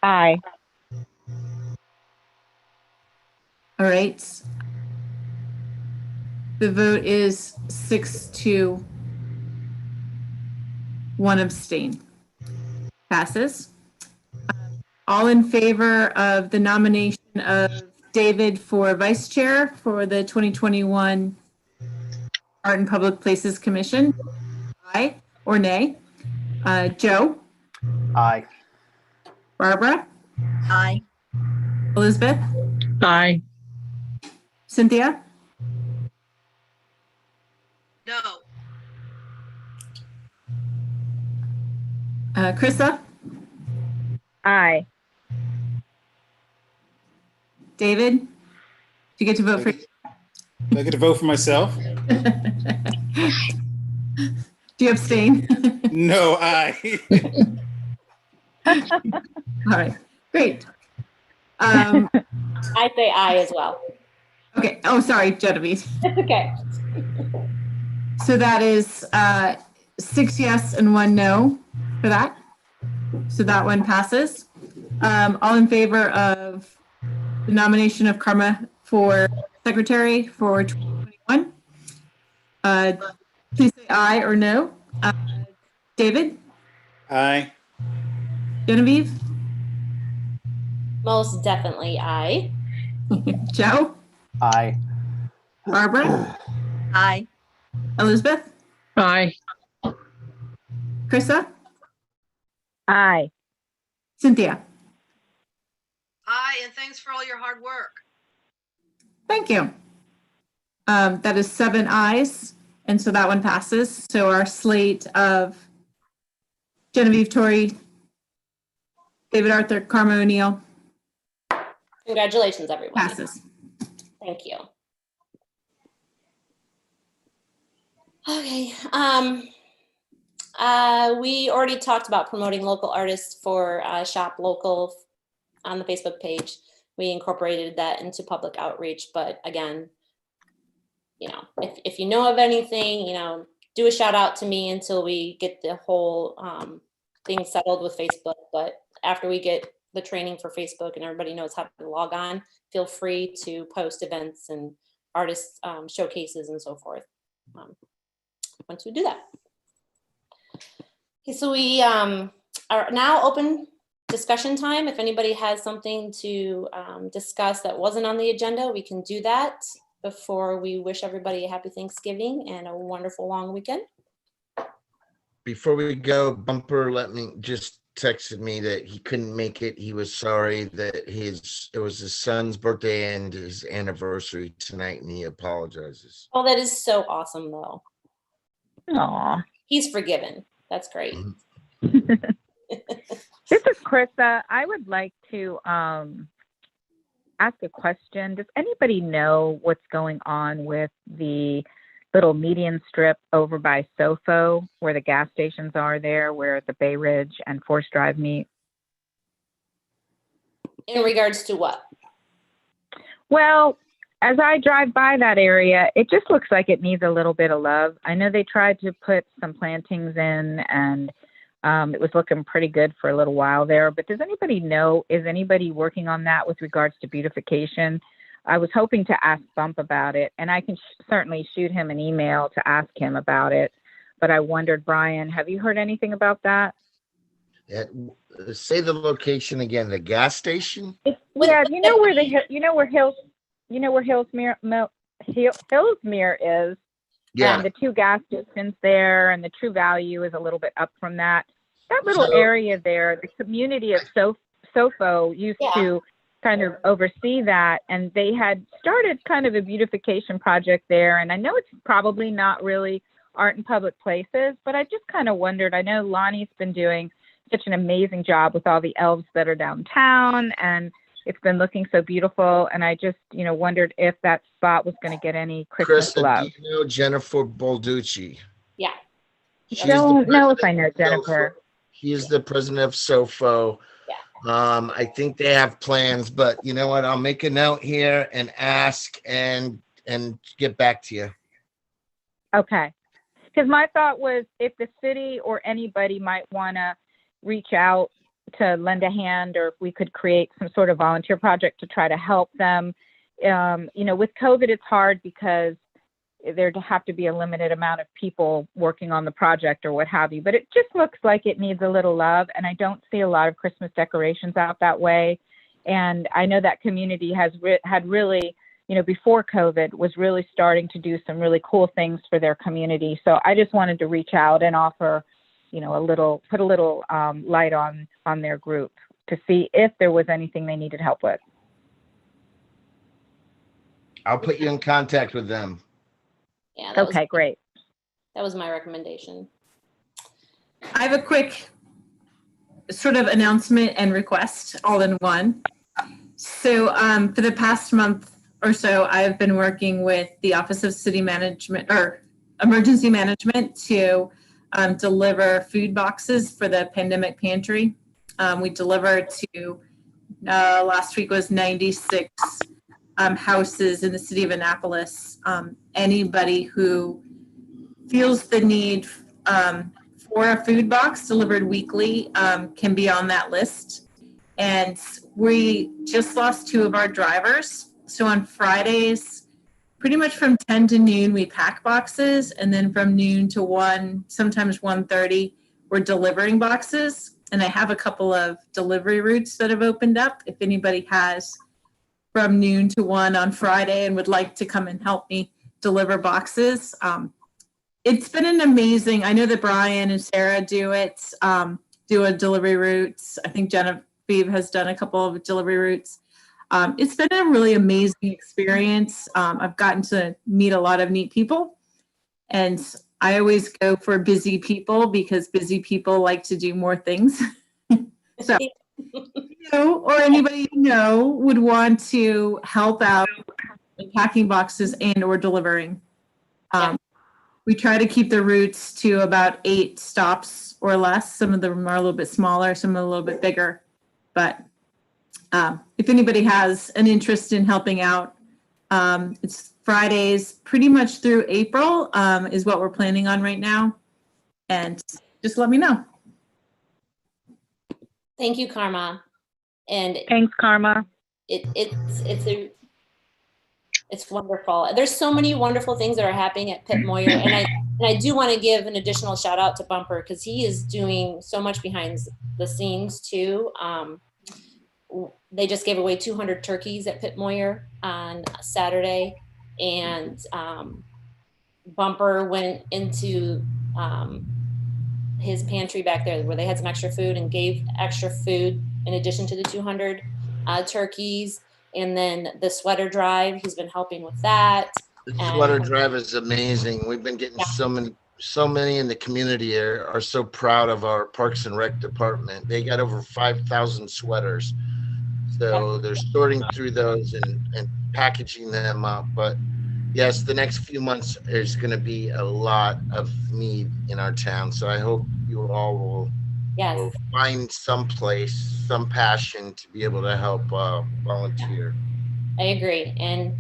Speaker 8: Aye.
Speaker 4: all right. The vote is 6-1 abstain. Passes. All in favor of the nomination of David for vice chair for the 2021 Art and Public Places Commission? Aye or nay? Joe,
Speaker 6: Aye.
Speaker 4: Barbara,
Speaker 1: Aye.
Speaker 4: Elizabeth,
Speaker 5: Aye.
Speaker 4: Cynthia,
Speaker 7: No.
Speaker 4: Krista,
Speaker 8: Aye.
Speaker 4: David, do you get to vote for?
Speaker 3: Do I get to vote for myself?
Speaker 4: Do you abstain?
Speaker 3: No, aye.
Speaker 4: All right, great.
Speaker 2: I say aye as well.
Speaker 4: Okay, oh, sorry, Genevieve.
Speaker 2: Okay.
Speaker 4: So that is 6 yes and 1 no for that. So that one passes. All in favor of the nomination of Karma for secretary for 2021? Please say aye or no. David,
Speaker 3: Aye.
Speaker 4: Genevieve,
Speaker 2: Most definitely aye.
Speaker 4: Joe,
Speaker 6: Aye.
Speaker 4: Barbara,
Speaker 1: Aye.
Speaker 4: Elizabeth,
Speaker 5: Aye.
Speaker 4: Krista,
Speaker 8: Aye.
Speaker 4: Cynthia.
Speaker 7: Aye, and thanks for all your hard work.
Speaker 4: Thank you. That is 7 ayes, and so that one passes. So our slate of Genevieve Torrey, David Arthur, Karma O'Neill
Speaker 2: Congratulations, everyone.
Speaker 4: passes.
Speaker 2: Thank you. Okay. We already talked about promoting local artists for Shop Local on the Facebook page. We incorporated that into public outreach, but again, you know, if you know of anything, you know, do a shout out to me until we get the whole thing settled with Facebook. But after we get the training for Facebook and everybody knows how to log on, feel free to post events and artist showcases and so forth once we do that. Okay, so we are now open discussion time. If anybody has something to discuss that wasn't on the agenda, we can do that before we wish everybody a happy Thanksgiving and a wonderful long weekend.
Speaker 10: Before we go, Bumper just texted me that he couldn't make it. He was sorry that it was his son's birthday and his anniversary tonight, and he apologizes.
Speaker 2: Oh, that is so awesome, though.
Speaker 8: Aw.
Speaker 2: He's forgiven. That's great.
Speaker 8: This is Krista. I would like to ask a question. Does anybody know what's going on with the little median strip over by Sofo, where the gas stations are there, where the Bay Ridge and Forest Drive meet?
Speaker 2: In regards to what?
Speaker 8: Well, as I drive by that area, it just looks like it needs a little bit of love. I know they tried to put some plantings in, and it was looking pretty good for a little while there. But does anybody know, is anybody working on that with regards to beautification? I was hoping to ask Bump about it, and I can certainly shoot him an email to ask him about it. But I wondered, Brian, have you heard anything about that?
Speaker 10: Say the location again. The gas station.
Speaker 8: Yeah, you know where Hillsmere is.
Speaker 10: Yeah.
Speaker 8: And the two gas stations there, and the True Value is a little bit up from that. That little area there, the community of Sofo used to kind of oversee that, and they had started kind of a beautification project there. And I know it's probably not really art in public places, but I just kind of wondered, I know Lonnie's been doing such an amazing job with all the elves that are downtown, and it's been looking so beautiful. And I just, wondered if that spot was going to get any Christmas
Speaker 10: Krista,
Speaker 8: love.
Speaker 10: do you know Jennifer Balducci?
Speaker 2: Yeah.
Speaker 8: I don't know if I know Jennifer.
Speaker 10: He is the president of Sofo. I think they have plans, but you know what? I'll make a note here and ask and get back to you.
Speaker 8: Okay. Because my thought was if the city or anybody might want to reach out to lend a hand, or if we could create some sort of volunteer project to try to help them. With COVID, it's hard because there have to be a limited amount of people working on the project or what have you, but it just looks like it needs a little love. And I don't see a lot of Christmas decorations out that way. And I know that community had really, before COVID, was really starting to do some really cool things for their community. So I just wanted to reach out and offer, put a little light on their group to see if there was anything they needed help with.
Speaker 10: I'll put you in contact with them.
Speaker 2: Yeah.
Speaker 8: Okay, great.
Speaker 2: That was my recommendation.
Speaker 4: I have a quick sort of announcement and request all in one. So for the past month or so, I've been working with the Office of City Management or Emergency Management to deliver food boxes for the pandemic pantry. We delivered to, last week was 96 houses in the city of Annapolis. Anybody who feels the need for a food box delivered weekly can be on that list. And we just lost 2 of our drivers. So on Fridays, pretty much from 10 to noon, we pack boxes. And then from noon to 1, sometimes 1:30, we're delivering boxes. And I have a couple of delivery routes that have opened up. If anybody has from noon to 1 on Friday and would like to come and help me deliver boxes. It's been an amazing, I know that Brian and Sarah do it do a delivery routes. I think Genevieve has done a couple of delivery routes. It's been a really amazing experience. I've gotten to meet a lot of neat people, and I always go for busy people because busy people like to do more things. So, or anybody would want to help out in packing boxes and or delivering. We try to keep the routes to about 8 stops or less. Some of them are a little bit smaller, some are a little bit bigger. But if anybody has an interest in helping out, it's Fridays pretty much through April is what we're planning on right now. And just let me know.
Speaker 2: Thank you, Karma. And
Speaker 8: Thanks, Karma.
Speaker 2: It's wonderful. There's so many wonderful things that are happening at Pitt Moyer, and I do want to give an additional shout out to Bumper because he is doing so much behind the scenes too. They just gave away 200 turkeys at Pitt Moyer on Saturday, and Bumper went into his pantry back there where they had some extra food and gave extra food in addition to the 200 turkeys. And then the sweater drive, he's been helping with that.
Speaker 10: The sweater drive is amazing. We've been getting so many in the community are so proud of our Parks and Rec department. They got over 5,000 sweaters. So they're sorting through those and packaging them up. But yes, the next few months there's going to be a lot of need in our town. So I hope you all will find some place, some passion to be able to help volunteer.
Speaker 2: I agree. And,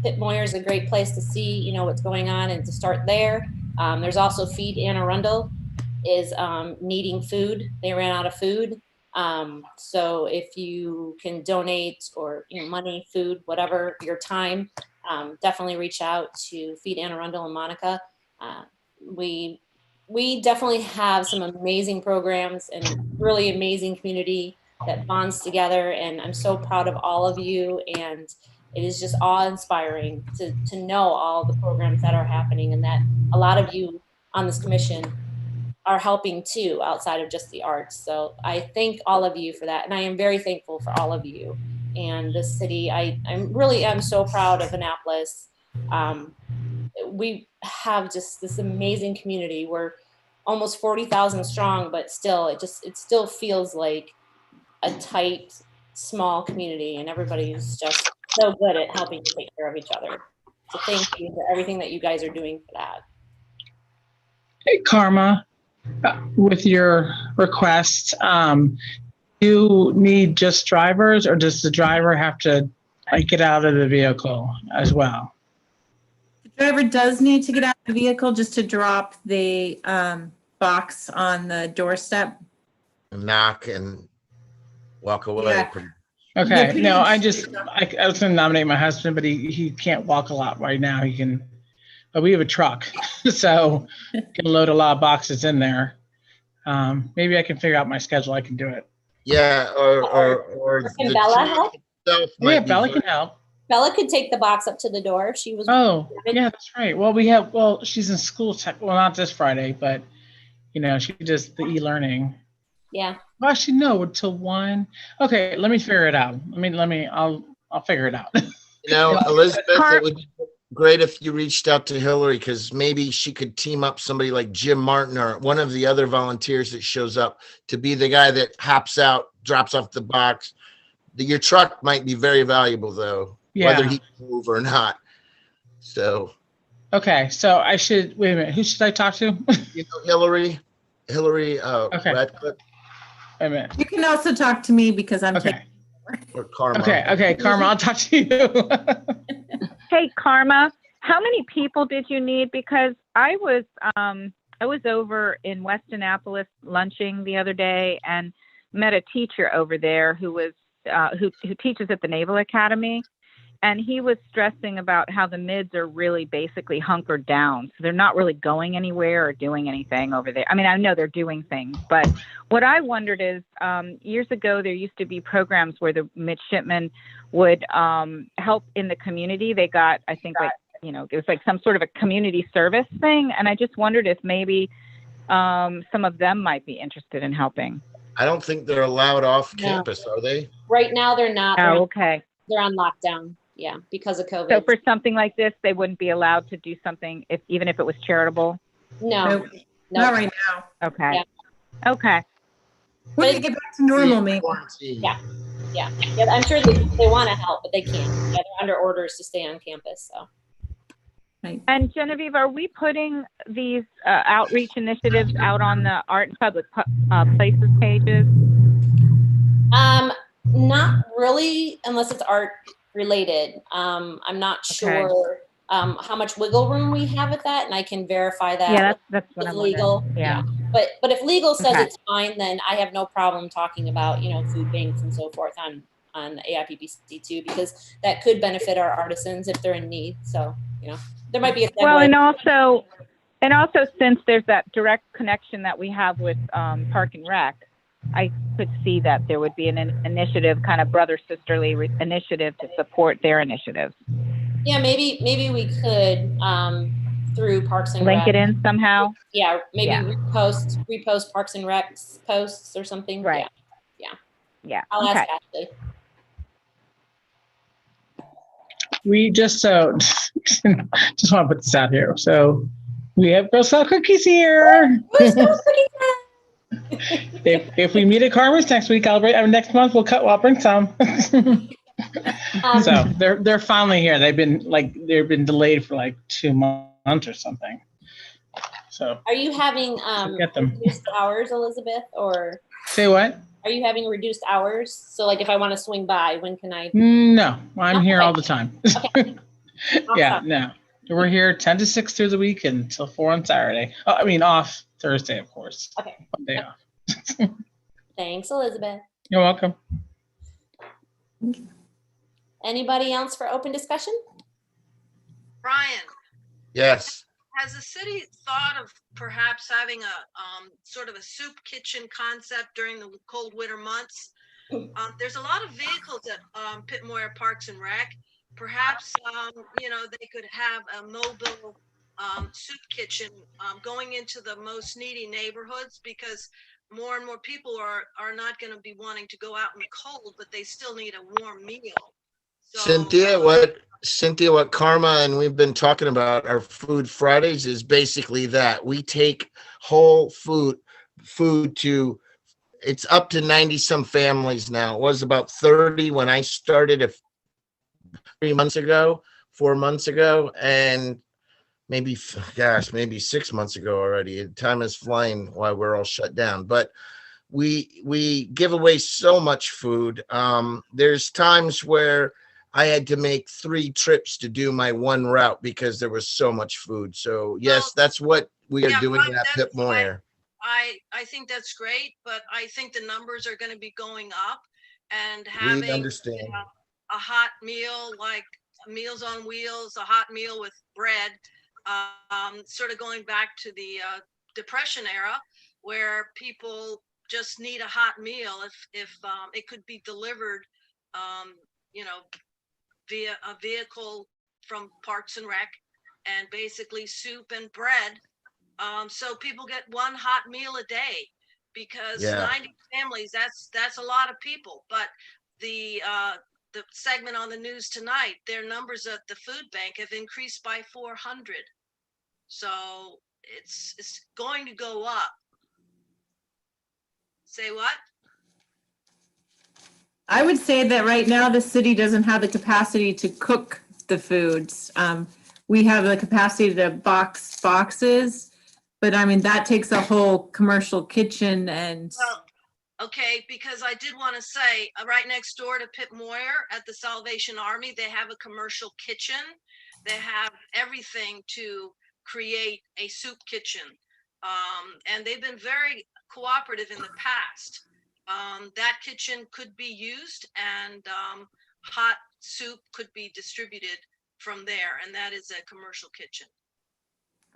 Speaker 2: Pitt Moyer is a great place to see, what's going on and to start there. There's also Feed Anne Arundel is needing food. They ran out of food. So if you can donate or money, food, whatever, your time, definitely reach out to Feed Anne Arundel and Monica. We definitely have some amazing programs and really amazing community that bonds together. And I'm so proud of all of you. And it is just awe-inspiring to know all the programs that are happening and that a lot of you on this commission are helping too, outside of just the arts. So I thank all of you for that. And I am very thankful for all of you and the city. I'm so proud of Annapolis. We have just this amazing community. We're almost 40,000 strong, but still, it still feels like a tight, small community, and everybody's just so good at helping to take care of each other. So thank you for everything that you guys are doing for that.
Speaker 5: Hey, Karma, with your request, you need just drivers, or does the driver have to get out of the vehicle as well?
Speaker 4: The driver does need to get out of the vehicle just to drop the box on the doorstep.
Speaker 10: Knock and walk away.
Speaker 4: Yeah.
Speaker 5: Okay, no, I was going to nominate my husband, but he can't walk a lot right now. He can, but we have a truck, so can load a lot of boxes in there. Maybe I can figure out my schedule. I can do it.
Speaker 10: Yeah, or
Speaker 2: Can Bella help?
Speaker 5: Yeah, Bella can help.
Speaker 2: Bella could take the box up to the door if she was.
Speaker 5: Oh, yeah, that's right. Well, she's in school. Well, not this Friday, but she does the e-learning.
Speaker 2: Yeah.
Speaker 5: Well, actually, no, until 1. Okay, let me figure it out. I'll figure it out.
Speaker 10: Elizabeth, it would be great if you reached out to Hillary, because maybe she could team up somebody like Jim Martin or one of the other volunteers that shows up to be the guy that hops out, drops off the box. Your truck might be very valuable, though, whether he can move or not. So.
Speaker 5: Okay, so I should, wait a minute, who should I talk to?
Speaker 10: Hillary
Speaker 5: okay.
Speaker 10: Radcliffe.
Speaker 5: Wait a minute.
Speaker 4: You can also talk to me because I'm
Speaker 5: okay.
Speaker 10: Or Karma.
Speaker 5: Okay, Karma, I'll talk to you.
Speaker 8: Hey, Karma, how many people did you need? Because I was over in West Annapolis lunching the other day and met a teacher over there who was who teaches at the Naval Academy. And he was stressing about how the mids are really basically hunkered down. So they're not really going anywhere or doing anything over there. I mean, I know they're doing things, but what I wondered is years ago, there used to be programs where the midshipmen would help in the community. They got, I think, it was like some sort of a community service thing. And I just wondered if maybe some of them might be interested in helping.
Speaker 10: I don't think they're allowed off
Speaker 2: No.
Speaker 10: campus, are they?
Speaker 2: Right now, they're not. They're
Speaker 8: Oh,
Speaker 2: on,
Speaker 8: okay.
Speaker 2: they're on lockdown. Yeah, because of COVID.
Speaker 8: So for something like this, they wouldn't be allowed to do something even if it was charitable?
Speaker 2: No,
Speaker 4: Nope,
Speaker 2: no.
Speaker 4: not right now.
Speaker 8: Okay.
Speaker 2: Yeah.
Speaker 8: Okay.
Speaker 4: We can get back to normal, maybe.
Speaker 10: Quarantine.
Speaker 2: Yeah. Yeah, I'm sure they want to help, but they can't. Yeah, they're under orders to stay on campus. So
Speaker 8: And Genevieve, are we putting these outreach initiatives out on the Art and Public Places pages?
Speaker 2: not really, unless it's art related. I'm not
Speaker 8: Okay.
Speaker 2: sure how much wiggle room we have with that, and I can verify that.
Speaker 8: Yeah, that's what
Speaker 2: with
Speaker 8: I'm
Speaker 2: legal.
Speaker 8: wondering. Yeah.
Speaker 2: But if legal says
Speaker 8: Okay.
Speaker 2: it's fine, then I have no problem talking about, food banks and so forth on AIPPC too, because that could benefit our artisans if they're in need. So, there might be a
Speaker 8: Well,
Speaker 2: segue.
Speaker 8: and also since there's that direct connection that we have with Park and Rec, I could see that there would be an initiative, kind of brother sisterly initiative to support their initiatives.
Speaker 2: Yeah, maybe we could through Parks and
Speaker 8: Link
Speaker 2: Rec.
Speaker 8: it in somehow.
Speaker 2: Yeah, maybe
Speaker 8: Yeah.
Speaker 2: repost Parks and Rec's posts or something.
Speaker 8: Right.
Speaker 2: Yeah.
Speaker 8: Yeah.
Speaker 2: I'll
Speaker 8: Okay.
Speaker 2: ask Ashley.
Speaker 5: We just just want to put this out here. So we have Girl Scout cookies here. If we meet at Carmen's next week, next month I'll bring some. So they're finally here. They've been delayed for like 2 months or something. So
Speaker 2: Are you having
Speaker 5: get them.
Speaker 2: reduced hours, Elizabeth, or
Speaker 5: Say what?
Speaker 2: are you having reduced hours? So like if I want to swing by, when can I?
Speaker 5: No, I'm here
Speaker 2: Okay.
Speaker 5: all the time.
Speaker 2: Okay.
Speaker 5: Yeah,
Speaker 2: Awesome.
Speaker 5: no. We're here 10 to 6 through the week until 4 on Saturday. Off Thursday, of course.
Speaker 2: Okay.
Speaker 5: One day off.
Speaker 2: Thanks, Elizabeth.
Speaker 5: You're welcome.
Speaker 2: Anybody else for open discussion?
Speaker 7: Brian,
Speaker 10: Yes.
Speaker 7: has the city thought of perhaps having a sort of a soup kitchen concept during the cold winter months? There's a lot of vehicles at Pitt Moyer Parks and Rec. Perhaps they could have a mobile soup kitchen going into the most needy neighborhoods, because more and more people are not going to be wanting to go out in the cold, but they still need a warm meal. So,
Speaker 10: Cynthia, what Karma and we've been talking about our Food Fridays is basically that we take whole food to, it's up to 90 some families now. It was about 30 when I started 4 months ago, and maybe 6 months ago already. Time is flying while we're all shut down, but we give away so much food. There's times where I had to make 3 trips to do my one route because there was so much food. So yes, that's what we are doing at Pitt Moyer.
Speaker 7: I think that's great, but I think the numbers are going to be going up, and
Speaker 10: We
Speaker 7: having
Speaker 10: understand.
Speaker 7: a hot meal like Meals on Wheels, a hot meal with bread, sort of going back to the Depression era, where people just need a hot meal. If it could be delivered, via a vehicle from Parks and Rec, and basically soup and bread. So people get one hot meal a day, because 90 families, that's a lot of people. But the segment on the news tonight, their numbers at the food bank have increased by 400. So it's going to go up. Say what?
Speaker 4: I would say that right now the city doesn't have the capacity to cook the foods. We have the capacity to box boxes, but I mean, that takes a whole commercial kitchen and.
Speaker 7: Well, okay, because I did want to say, right next door to Pitt Moyer at the Salvation Army, they have a commercial kitchen. They have everything to create a soup kitchen. And they've been very cooperative in the past. That kitchen could be used, and hot soup could be distributed from there. And that is a commercial kitchen.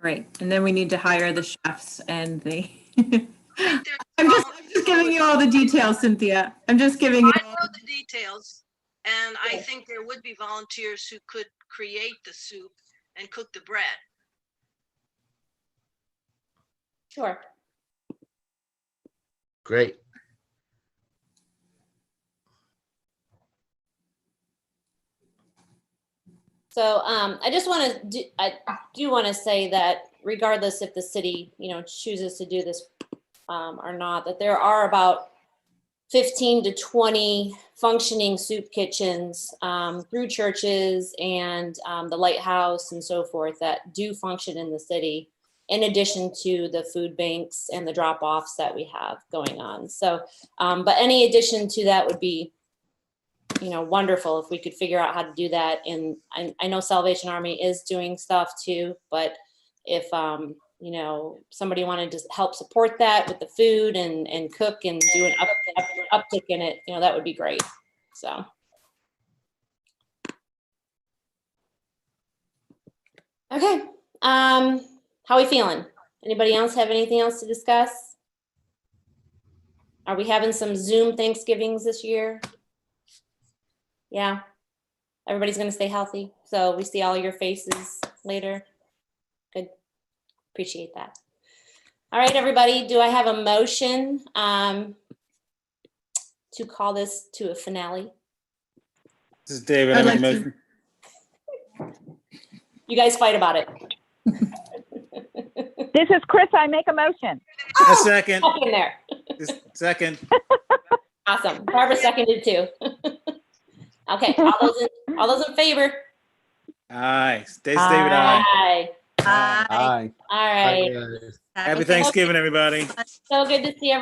Speaker 4: Right, and then we need to hire the chefs and the.
Speaker 7: I'm
Speaker 4: I'm just giving you all the details, Cynthia. I'm just giving you.
Speaker 7: I know the details, and I think there would be volunteers who could create the soup and cook the bread.
Speaker 2: Sure.
Speaker 10: Great.
Speaker 2: So I do want to say that regardless if the city, chooses to do this or not, that there are about 15 to 20 functioning soup kitchens through churches and the lighthouse and so forth that do function in the city, in addition to the food banks and the drop-offs that we have going on. So, but any addition to that would be, wonderful if we could figure out how to do that. And I know Salvation Army is doing stuff too, but if, somebody wanted to help support that with the food and cook and do an uptick in it, that would be great. So. Okay. How are we feeling? Anybody else have anything else to discuss? Are we having some Zoom Thanksgivings this year? Yeah. Everybody's going to stay healthy. So we see all your faces later. Good. Appreciate that. All right, everybody. Do I have a motion to call this to a finale?
Speaker 3: This is David. I
Speaker 4: I'd
Speaker 3: make a
Speaker 4: like to-
Speaker 3: motion.
Speaker 2: You guys fight about it.
Speaker 8: This is Chris. I make a motion.
Speaker 3: A second.
Speaker 2: Back in there.
Speaker 3: Second.
Speaker 2: Awesome. Barbara seconded too. Okay. All those in favor?
Speaker 3: Aye. David, aye.
Speaker 2: Aye.
Speaker 1: Bye.
Speaker 6: Aye.
Speaker 2: All right.
Speaker 10: Bye, guys.
Speaker 3: Happy Thanksgiving, everybody.
Speaker 2: So good to see everybody.